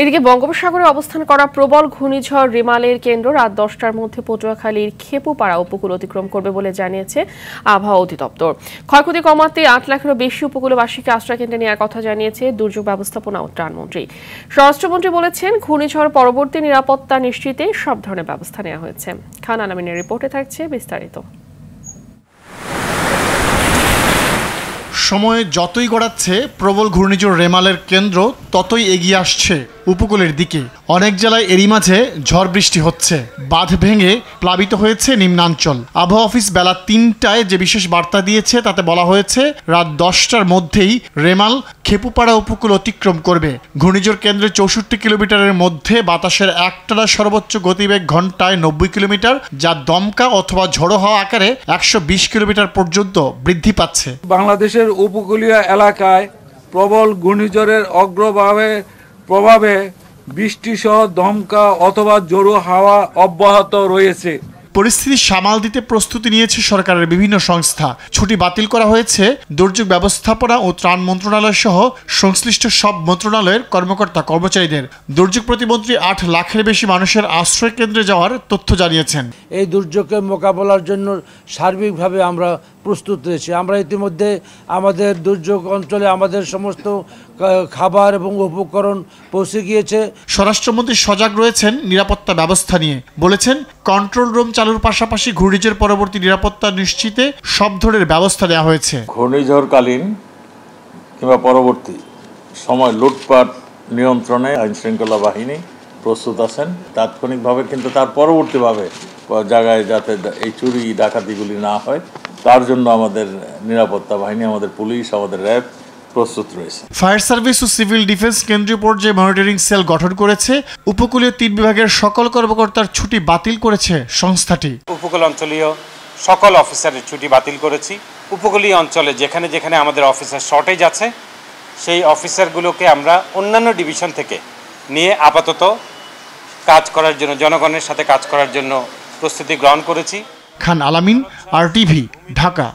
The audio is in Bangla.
এদিকে বঙ্গোপসাগরে অবস্থান করা প্রবল ঘূর্ণিঝড় রিমালের কেন্দ্র রাত 10টার মধ্যে পটুয়াখালীর খেপুপাড়া উপকূল অতিক্রম করবে বলে জানিয়েছে আবহাওয়া অধিদপ্তর। ক্ষয়ক্ষতি কমাতে 8 লাখেরও বেশি উপকূলবাসীকে আশ্রয়কেন্দ্রে নেওয়ার কথা জানিয়েছে দুর্যোগ ব্যবস্থাপনা ও ত্রাণমন্ত্রী। স্বরাষ্ট্রমন্ত্রী বলেছেন, ঘূর্ণিঝড় পরবর্তী নিরাপত্তা নিশ্চিতে সব ধরনের ব্যবস্থা নেওয়া হয়েছে। খান আলামিনের রিপোর্টে থাকছে বিস্তারিত। সময় যতই গড়াচ্ছে প্রবল ঘূর্ণিঝড় রেমালের কেন্দ্র ততই এগিয়ে আসছে উপকূলের দিকে। অনেক জেলায় এরই মাঝে ঝড় বৃষ্টি হচ্ছে, বাঁধ ভেঙে প্লাবিত হয়েছে নিম্নাঞ্চল। আবহাওয়া অফিস বেলা 3টায় যে বিশেষ বার্তা দিয়েছে তাতে বলা হয়েছে রাত 10টার মধ্যেই রেমাল খেপুপাড়া উপকূল অতিক্রম করবে। ঘূর্ণিঝড় কেন্দ্রে 64 কিলোমিটারের মধ্যে বাতাসের একটানা সর্বোচ্চ গতিবেগ ঘন্টায় 90 কিলোমিটার, যা দমকা অথবা ঝোড়ো হাওয়া আকারে 120 কিলোমিটার পর্যন্ত বৃদ্ধি পাচ্ছে। বাংলাদেশের উপকূলীয় এলাকায় প্রবল ঘূর্ণিঝড়ের প্রভাবে বৃষ্টিসহ দমকা অথবা জোড়ো হাওয়া অব্যাহত রয়েছে। পরিস্থিতি সামাল দিতে প্রস্তুতি নিয়েছে সরকারের বিভিন্ন সংস্থা। ছুটি বাতিল করা হয়েছে দুর্যোগ ব্যবস্থাপনা ও ত্রাণ মন্ত্রণালয় সহ সংশ্লিষ্ট সব মন্ত্রণালয়ের কর্মকর্তা কর্মচারীদের। দুর্যোগ প্রতিমন্ত্রী 8 লাখের বেশি মানুষের আশ্রয় কেন্দ্রে যাওয়ার তথ্য জানিয়েছেন। এই দুর্যোগের মোকাবেলার জন্য সার্বিকভাবে আমরা প্রস্তুত রয়েছি। আমরা ইতিমধ্যে আমাদের দুর্যোগ অঞ্চলে আমাদের সমস্ত খাবার এবং উপকরণ পৌঁছে গিয়েছে। স্বরাষ্ট্রমন্ত্রী সজাগ রয়েছেন নিরাপত্তা ব্যবস্থা নিয়ে। বলেছেন, কন্ট্রোল রুম চালুর পাশাপাশি ঘূর্ণিঝড় পরবর্তী নিরাপত্তা নিশ্চিতে সব ধরনের ব্যবস্থা নেওয়া হয়েছে। ঘূর্ণিঝড়কালীন কিংবা পরবর্তী সময় লুটপাট নিয়ন্ত্রণে আইনশৃঙ্খলা বাহিনী প্রস্তুত আছেন তাৎক্ষণিকভাবে, কিন্তু তার পরবর্তীভাবে জায়গায় যাতে এই চুরি ডাকাতিগুলি না হয় তার জন্য আমাদের নিরাপত্তা বাহিনী, আমাদের পুলিশ, আমাদের র্যাব প্রস্তুত রয়েছে। ফায়ার সার্ভিস ও সিভিল ডিফেন্স কেন্দ্রীয় পর্যায়ে মনিটরিং সেল গঠন করেছে। উপকূলীয় 3 বিভাগের সকল কর্মকর্তার ছুটি বাতিল করেছে সংস্থাটি। উপকূল অঞ্চলীয় সকল অফিসারের ছুটি বাতিল করেছি। উপকূলীয় অঞ্চলে যেখানে যেখানে আমাদের অফিসার শর্টেজ আছে সেই অফিসারগুলোকে আমরা অন্যান্য ডিভিশন থেকে নিয়ে আপাতত কাজ করার জন্য, জনগণের সাথে কাজ করার জন্য প্রস্তুতি গ্রহণ করেছি। খান আলামিন, RTV, ঢাকা।